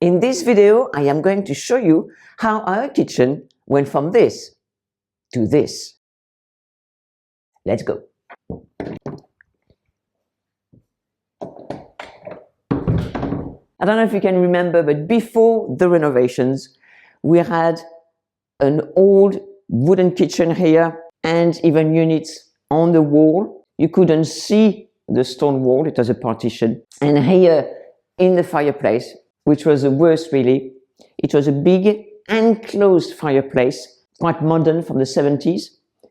In this video, I am going to show you how our kitchen went from this to this. Let's go. I don't know if you can remember, but before the renovations, we had an old wooden kitchen here and even units on the wall. You couldn't see the stone wall, it was a partition. And here in the fireplace, which was the worst really, it was a big enclosed fireplace, quite modern from the 70s,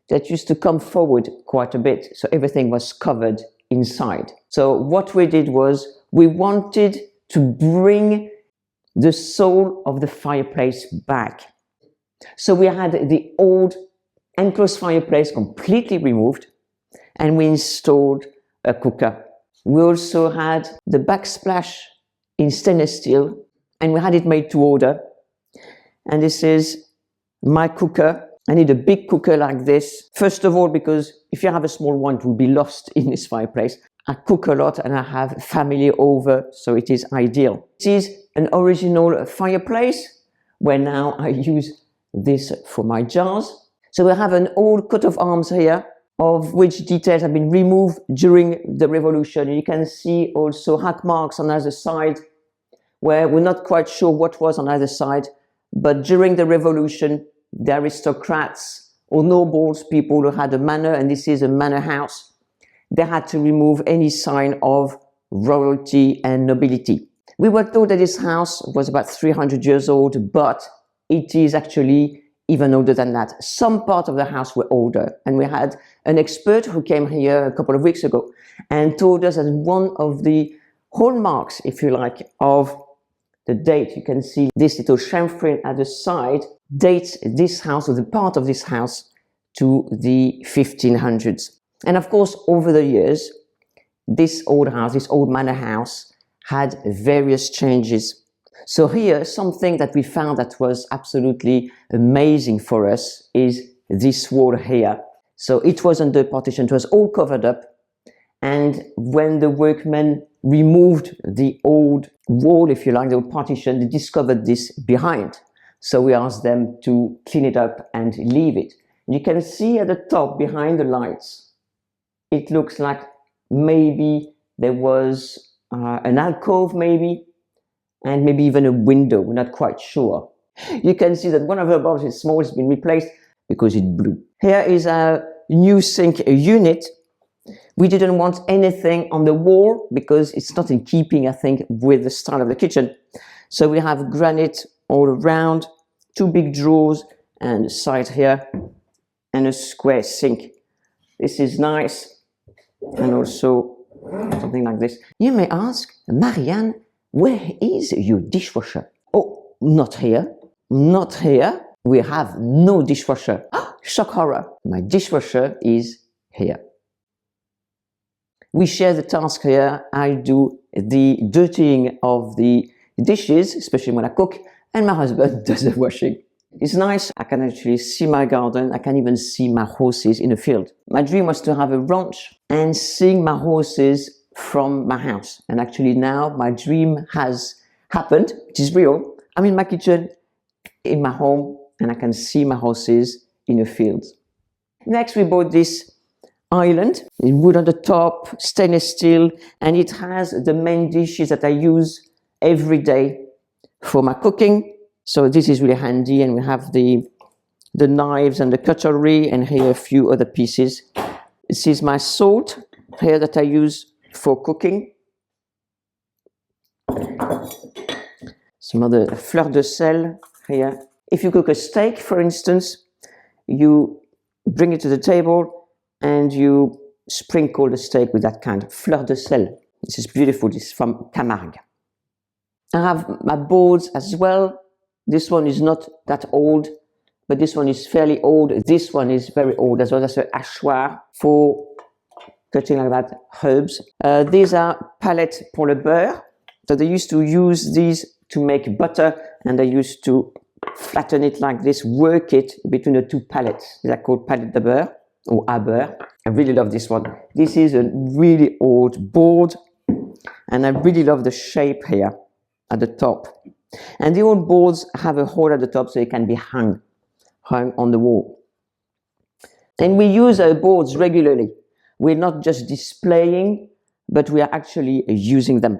that used to come forward quite a bit. So everything was covered inside. So what we did was we wanted to bring the soul of the fireplace back. So we had the old enclosed fireplace completely removed and we installed a cooker. We also had the backsplash in stainless steel and we had it made to order. And this is my cooker. I need a big cooker like this. First of all, because if you have a small one, it will be lost in this fireplace. I cook a lot and I have family over, so it is ideal. It is an original fireplace where now I use this for my jars. So we have an old coat of arms here, of which details have been removed during the revolution. You can see also hack marks on either side, where we're not quite sure what was on either side. But during the revolution, the aristocrats or nobles, people who had a manor, and this is a manor house, they had to remove any sign of royalty and nobility. We were told that this house was about 300 years old, but it is actually even older than that. Some parts of the house were older, and we had an expert who came here a couple of weeks ago and told us that one of the hallmarks, if you like, of the date, you can see this little chamfer at the side, dates this house, or the part of this house, to the 1500s. And of course, over the years, this old house, this old manor house, had various changes. So here, something that we found that was absolutely amazing for us is this wall here. So it was under partition, it was all covered up. And when the workmen removed the old wall, if you like, the old partition, they discovered this behind. So we asked them to clean it up and leave it. You can see at the top, behind the lights, it looks like maybe there was an alcove maybe, and maybe even a window, we're not quite sure. You can see that one of the bulbs is small, has been replaced because it blew. Here is our new sink unit. We didn't want anything on the wall because it's not in keeping, I think, with the style of the kitchen. So we have granite all around, two big drawers and a side here, and a square sink. This is nice. And also something like this. You may ask, Marianne, where is your dishwasher? Oh, not here. Not here. We have no dishwasher. Shock horror. My dishwasher is here. We share the task here. I do the dirtying of the dishes, especially when I cook, and my husband does the washing. It's nice. I can actually see my garden. I can even see my horses in the field. My dream was to have a ranch and seeing my horses from my house. And actually now my dream has happened. It is real. I'm in my kitchen, in my home, and I can see my horses in the fields. Next, we bought this island in wood on the top, stainless steel, and it has the main dishes that I use every day for my cooking. So this is really handy, and we have the knives and the cutlery, and here a few other pieces. This is my salt here that I use for cooking. Some other fleur de sel here. If you cook a steak, for instance, you bring it to the table and you sprinkle the steak with that kind of fleur de sel. This is beautiful. This is from Camargue. I have my boards as well. This one is not that old, but this one is fairly old. This one is very old as well. That's a hachoir for cutting like that herbs. These are palettes pour le beurre. So they used to use these to make butter, and they used to flatten it like this, work it between the two pallets. These are called palettes de beurre or à beurre. I really love this one. This is a really old board, and I really love the shape here at the top. And the old boards have a hole at the top so it can be hung on the wall. And we use our boards regularly. We're not just displaying, but we are actually using them.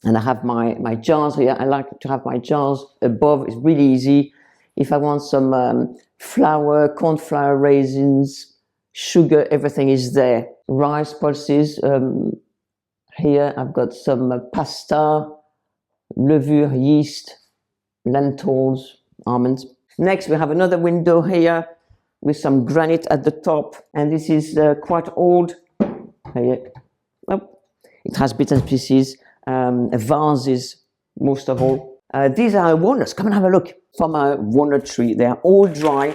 And I have my jars here. I like to have my jars above. It's really easy. If I want some flour, corn flour, raisins, sugar, everything is there. Rice pulses. Here I've got some pasta, levure, yeast, lentils, almonds. Next we have another window here with some granite at the top, and this is quite old. Here. Oh, it has bits and pieces, vases most of all. These are walnuts. Come and have a look from a walnut tree. They are all dry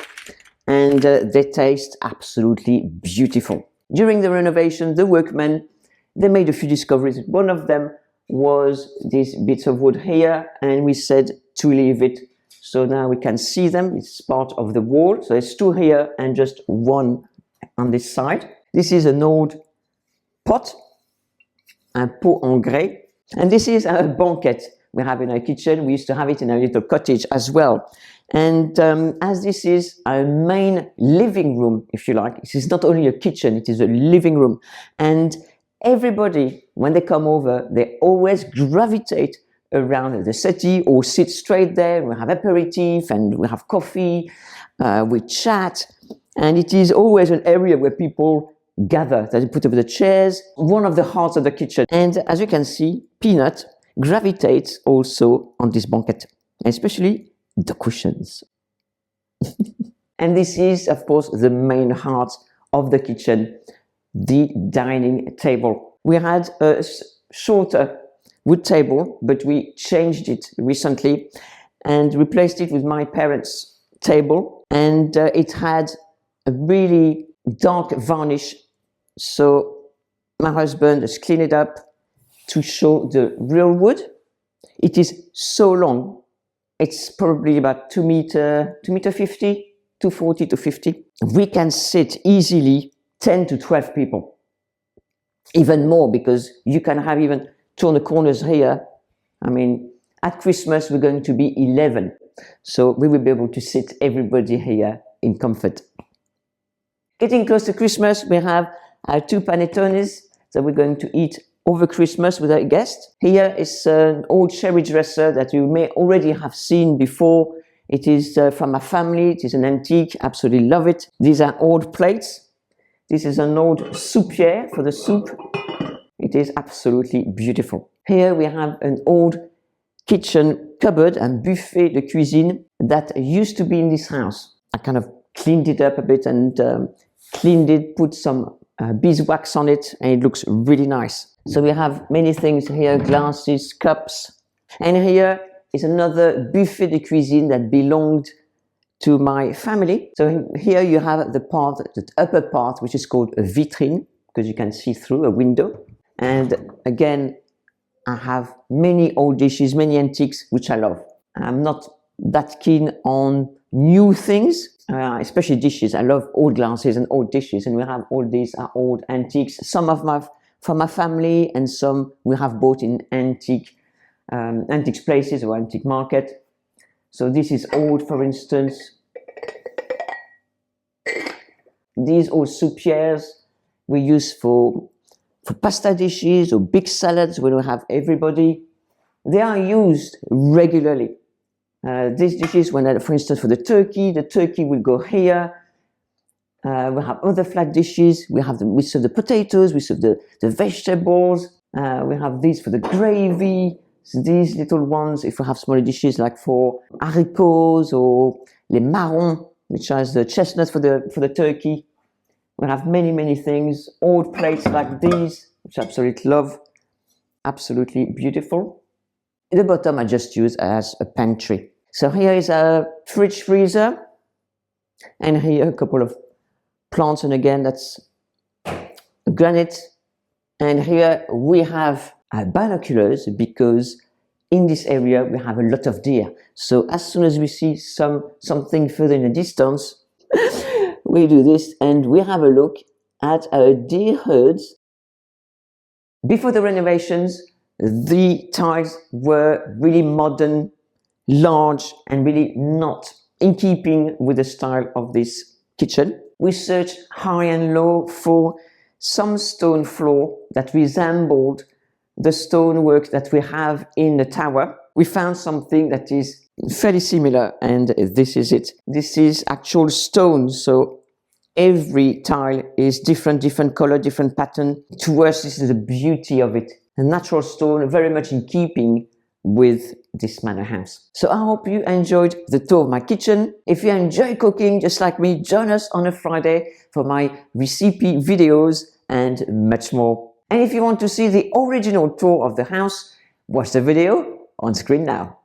and they taste absolutely beautiful. During the renovation, the workmen, they made a few discoveries. One of them was these bits of wood here, and we said to leave it. So now we can see them. It's part of the wall. So there's two here and just one on this side. This is an old pot, un pot en grès. And this is a banquette we have in our kitchen. We used to have it in our little cottage as well. And as this is our main living room, if you like, this is not only a kitchen, it is a living room. And everybody, when they come over, they always gravitate around the settee or sit straight there. We have aperitif and we have coffee, we chat, and it is always an area where people gather. They put over the chairs, one of the hearts of the kitchen. And as you can see, Peanut gravitates also on this banquette, especially the cushions. And this is, of course, the main heart of the kitchen, the dining table. We had a shorter wood table, but we changed it recently and replaced it with my parents' table, and it had a really dark varnish, so my husband has cleaned it up to show the real wood. It is so long, it's probably about 2 meter 50, 240 to 50. We can sit easily 10 to 12 people, even more, because you can have even two on the corners here. I mean, at Christmas, we're going to be 11. So we will be able to sit everybody here in comfort. Getting close to Christmas, we have our 2 panettones that we're going to eat over Christmas with our guests. Here is an old sherry dresser that you may already have seen before. It is from a family. It is an antique. Absolutely love it. These are old plates. This is an old soupière for the soup. It is absolutely beautiful. Here we have an old kitchen cupboard and buffet de cuisine that used to be in this house. I kind of cleaned it up a bit and cleaned it, put some beeswax on it, and it looks really nice. So we have many things here, glasses, cups. And here is another buffet de cuisine that belonged to my family. So here you have the upper part, which is called a vitrine, because you can see through a window. And again, I have many old dishes, many antiques, which I love. I'm not that keen on new things, especially dishes. I love old glasses and old dishes, and we have all these are old antiques. Some of from my family, and some we have bought in antiques places or antique market. So this is old, for instance. These old soupières we use for pasta dishes or big salads when we have everybody. They are used regularly. These dishes, for instance, for the turkey will go here. We have other flat dishes. We serve the potatoes, we serve the vegetables. We have these for the gravy. So these little ones, if we have smaller dishes like for haricots or les marrons, which is the chestnuts for the turkey. We have many, many things. Old plates like these, which I absolutely love. Absolutely beautiful. The bottom I just use as a pantry. So here is a fridge freezer, and here a couple of plants, and again that's granite. And here we have binoculars, because in this area we have a lot of deer. So as soon as we see something further in the distance, we do this and we have a look at our deer herds. Before the renovations, the tiles were really modern, large, and really not in keeping with the style of this kitchen. We searched high and low for some stone floor that resembled the stonework that we have in the tower. We found something that is fairly similar, and this is it. This is actual stone, so every tile is different color, different pattern. To us, this is the beauty of it. A natural stone, very much in keeping with this manor house. So I hope you enjoyed the tour of my kitchen. If you enjoy cooking just like me, join us on a Friday for my recipe videos and much more. And if you want to see the original tour of the house, watch the video on screen now.